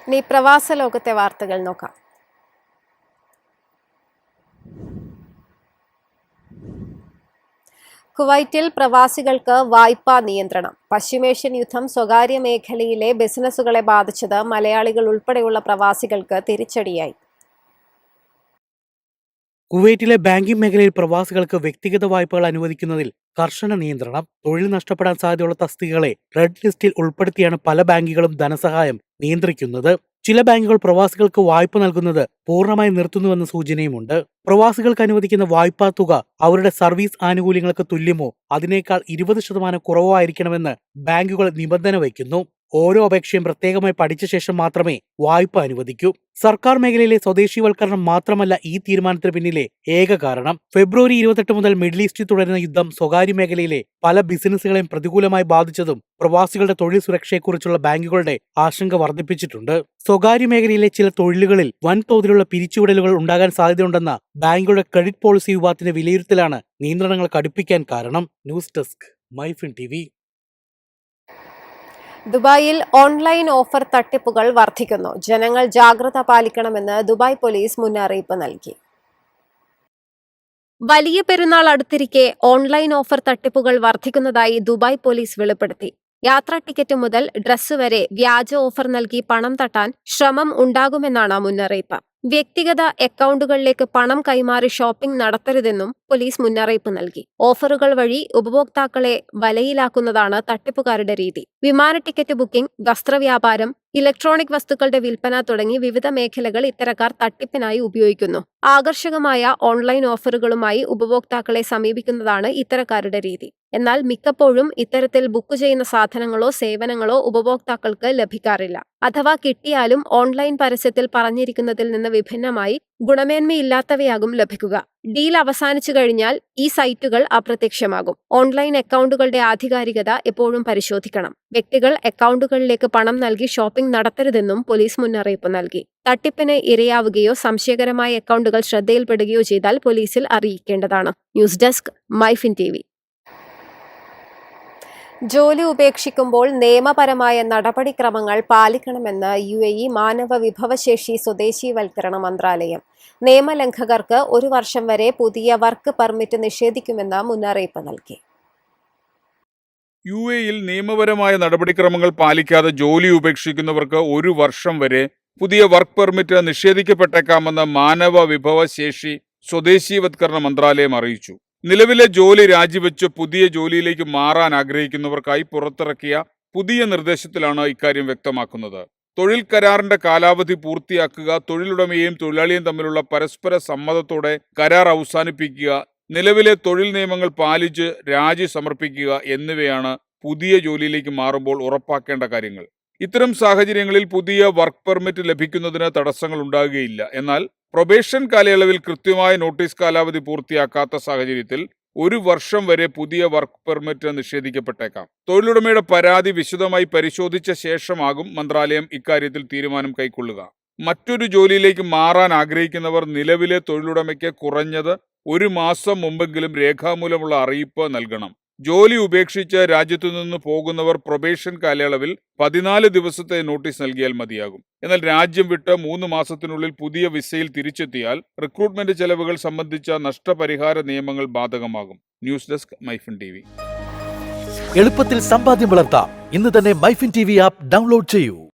ഇനി പ്രവാസ ലോകത്തെ വാർത്തകൾ നോക്കാം. കുവൈറ്റിൽ പ്രവാസികൾക്ക് വായ്പാ നിയന്ത്രണം. പശ്ചിമേഷ്യൻ യുദ്ധം സ്വകാര്യ മേഖലയിലെ ബിസിനസ്സുകളെ ബാധിച്ചത് മലയാളികൾ ഉൾപ്പെടെയുള്ള പ്രവാസികൾക്ക് തിരിച്ചടിയായി. കുവൈറ്റിലെ ബാങ്കിംഗ് മേഖലയിൽ പ്രവാസികൾക്ക് വ്യക്തിഗത വായ്പകൾ അനുവദിക്കുന്നതിൽ കർശന നിയന്ത്രണം. തൊഴിൽ നഷ്ടപ്പെടാൻ സാധ്യതയുള്ള തസ്തികകളെ റെഡ് ലിസ്റ്റിൽ ഉൾപ്പെടുത്തിയാണ് പല ബാങ്കുകളും ധനസഹായം നിയന്ത്രിക്കുന്നത്. ചില ബാങ്കുകൾ പ്രവാസികൾക്ക് വായ്പ നൽകുന്നത് പൂർണ്ണമായി നിർത്തുന്നുവെന്ന സൂചനയുമുണ്ട്. പ്രവാസികൾക്ക് അനുവദിക്കുന്ന വായ്പാ തുക അവരുടെ സർവീസ് ആനുകൂല്യങ്ങൾക്ക് തുല്യമോ അതിനേക്കാൾ 20% കുറവോ ആയിരിക്കണമെന്ന് ബാങ്കുകൾ നിബന്ധന വയ്ക്കുന്നു. ഓരോ അപേക്ഷയും പ്രത്യേകമായി പഠിച്ച ശേഷം മാത്രമേ വായ്പ അനുവദിക്കൂ. സർക്കാർ മേഖലയിലെ സ്വദേശീവൽക്കരണം മാത്രമല്ല ഈ തീരുമാനത്തിന് പിന്നിലെ ഏക കാരണം. ഫെബ്രുവരി 28 മുതൽ മിഡിൽ ഈസ്റ്റിൽ തുടരുന്ന യുദ്ധം സ്വകാര്യ മേഖലയിലെ പല ബിസിനസ്സുകളെയും പ്രതികൂലമായി ബാധിച്ചതും പ്രവാസികളുടെ തൊഴിൽ സുരക്ഷയെക്കുറിച്ചുള്ള ബാങ്കുകളുടെ ആശങ്ക വർദ്ധിപ്പിച്ചിട്ടുണ്ട്. സ്വകാര്യ മേഖലയിലെ ചില തൊഴിലുകളിൽ വൻതോതിലുള്ള പിരിച്ചുവിടലുകൾ ഉണ്ടാകാൻ സാധ്യതയുണ്ടെന്ന ബാങ്കുകളുടെ ക്രെഡിറ്റ് പോളിസി വിഭാഗത്തിന്റെ വിലയിരുത്തലാണ് നിയന്ത്രണങ്ങൾ കടുപ്പിക്കാൻ കാരണം. News desk MyFin TV. ദുബായിൽ ഓൺലൈൻ ഓഫർ തട്ടിപ്പുകൾ വർദ്ധിക്കുന്നു. ജനങ്ങൾ ജാഗ്രത പാലിക്കണമെന്ന് ദുബായ് പോലീസ് മുന്നറിയിപ്പ് നൽകി. വലിയ പെരുന്നാൾ അടുത്തിരിക്കെ ഓൺലൈൻ ഓഫർ തട്ടിപ്പുകൾ വർദ്ധിക്കുന്നതായി ദുബായ് പോലീസ് വെളിപ്പെടുത്തി. യാത്രാ ടിക്കറ്റ് മുതൽ ഡ്രസ് വരെ വ്യാജ ഓഫർ നൽകി പണം തട്ടാൻ ശ്രമം ഉണ്ടാകുമെന്നാണ് മുന്നറിയിപ്പ്. വ്യക്തിഗത അക്കൗണ്ടുകളിലേക്ക് പണം കൈമാറി ഷോപ്പിംഗ് നടത്തരുതെന്നും പോലീസ് മുന്നറിയിപ്പ് നൽകി. ഓഫറുകൾ വഴി ഉപഭോക്താക്കളെ വലയിലാക്കുന്നതാണ് തട്ടിപ്പുകാരുടെ രീതി. വിമാന ടിക്കറ്റ് ബുക്കിംഗ്, വസ്ത്രവ്യാപാരം, ഇലക്ട്രോണിക് വസ്തുക്കളുടെ വിൽപ്പന തുടങ്ങി വിവിധ മേഖലകൾ ഇത്തരക്കാർ തട്ടിപ്പിനായി ഉപയോഗിക്കുന്നു. ആകർഷകമായ ഓൺലൈൻ ഓഫറുകളുമായി ഉപഭോക്താക്കളെ സമീപിക്കുന്നതാണ് ഇത്തരക്കാരുടെ രീതി. എന്നാൽ മിക്കപ്പോഴും ഇത്തരത്തിൽ ബുക്ക് ചെയ്യുന്ന സാധനങ്ങളോ സേവനങ്ങളോ ഉപഭോക്താക്കൾക്ക് ലഭിക്കാറില്ല. അഥവാ കിട്ടിയാലും ഓൺലൈൻ പരസ്യത്തിൽ പറഞ്ഞിരിക്കുന്നതിൽ നിന്ന് വിഭിന്നമായി ഗുണമേന്മയില്ലാത്തവയാകും ലഭിക്കുക. ഡീൽ അവസാനിച്ചു കഴിഞ്ഞാൽ ഈ സൈറ്റുകൾ അപ്രത്യക്ഷമാകും. ഓൺലൈൻ അക്കൗണ്ടുകളുടെ ആധികാരികത എപ്പോഴും പരിശോധിക്കണം. വ്യക്തികൾ അക്കൗണ്ടുകളിലേക്ക് പണം നൽകി ഷോപ്പിംഗ് നടത്തരുതെന്നും പോലീസ് മുന്നറിയിപ്പ് നൽകി. തട്ടിപ്പിന് ഇരയാവുകയോ സംശയകരമായ അക്കൗണ്ടുകൾ ശ്രദ്ധയിൽപ്പെടുകയോ ചെയ്താൽ പോലീസിൽ അറിയിക്കേണ്ടതാണ്. News desk MyFin TV. ജോലി ഉപേക്ഷിക്കുമ്പോൾ നിയമപരമായ നടപടിക്രമങ്ങൾ പാലിക്കണമെന്ന് UAE മാനവ വിഭവശേഷി സ്വദേശീവൽക്കരണ മന്ത്രാലയം. നിയമലംഘകർക്ക് 1 വർഷം വരെ പുതിയ വർക്ക് പെർമിറ്റ് നിഷേധിക്കുമെന്ന് മുന്നറിയിപ്പ് നൽകി. UAEയിൽ നിയമപരമായ നടപടിക്രമങ്ങൾ പാലിക്കാതെ ജോലി ഉപേക്ഷിക്കുന്നവർക്ക് 1 വർഷം വരെ പുതിയ വർക്ക് പെർമിറ്റ് നിഷേധിക്കപ്പെട്ടേക്കാമെന്ന് മാനവ വിഭവശേഷി സ്വദേശീവത്കരണ മന്ത്രാലയം അറിയിച്ചു. നിലവിലെ ജോലി രാജിവെച്ച് പുതിയ ജോലിയിലേക്ക് മാറാൻ ആഗ്രഹിക്കുന്നവർക്കായി പുറത്തിറക്കിയ പുതിയ നിർദ്ദേശത്തിലാണ് ഇക്കാര്യം വ്യക്തമാക്കുന്നത്. തൊഴിൽ കരാറിന്റെ കാലാവധി പൂർത്തിയാക്കുക, തൊഴിലുടമയെയും തൊഴിലാളിയും തമ്മിലുള്ള പരസ്പര സമ്മതത്തോടെ കരാർ അവസാനിപ്പിക്കുക, നിലവിലെ തൊഴിൽ നിയമങ്ങൾ പാലിച്ച് രാജി സമർപ്പിക്കുക എന്നിവയാണ് പുതിയ ജോലിയിലേക്ക് മാറുമ്പോൾ ഉറപ്പാക്കേണ്ട കാര്യങ്ങൾ. ഇത്തരം സാഹചര്യങ്ങളിൽ പുതിയ വർക്ക് പെർമിറ്റ് ലഭിക്കുന്നതിന് തടസ്സങ്ങൾ ഉണ്ടാകുകയില്ല. എന്നാൽ പ്രൊബേഷൻ കാലയളവിൽ കൃത്യമായ നോട്ടീസ് കാലാവധി പൂർത്തിയാക്കാത്ത സാഹചര്യത്തിൽ 1 വർഷം വരെ പുതിയ വർക്ക് പെർമിറ്റ് നിഷേധിക്കപ്പെട്ടേക്കാം. തൊഴിലുടമയുടെ പരാതി വിശദമായി പരിശോധിച്ച ശേഷമാകും മന്ത്രാലയം ഇക്കാര്യത്തിൽ തീരുമാനം കൈക്കൊള്ളുക. മറ്റൊരു ജോലിയിലേക്ക് മാറാൻ ആഗ്രഹിക്കുന്നവർ നിലവിലെ തൊഴിലുടമയ്ക്ക് കുറഞ്ഞത് 1 മാസം മുമ്പെങ്കിലും രേഖാമൂലമുള്ള അറിയിപ്പ് നൽകണം. ജോലി ഉപേക്ഷിച്ച് രാജ്യത്തു നിന്ന് പോകുന്നവർ പ്രൊബേഷൻ കാലയളവിൽ 14 ദിവസത്തെ നോട്ടീസ് നൽകിയാൽ മതിയാകും. എന്നാൽ രാജ്യം വിട്ട് 3 മാസത്തിനുള്ളിൽ പുതിയ വിസയിൽ തിരിച്ചെത്തിയാൽ റിക്രൂട്ട്മെന്റ് ചെലവുകൾ സംബന്ധിച്ച നഷ്ടപരിഹാര നിയമങ്ങൾ ബാധകമാകും. News desk MyFin TV. എളുപ്പത്തിൽ സമ്പാദ്യം വളർത്താം. ഇന്ന് തന്നെ മൈഫിൻ TV ആപ്പ് ഡൗൺലോഡ് ചെയ്യൂ.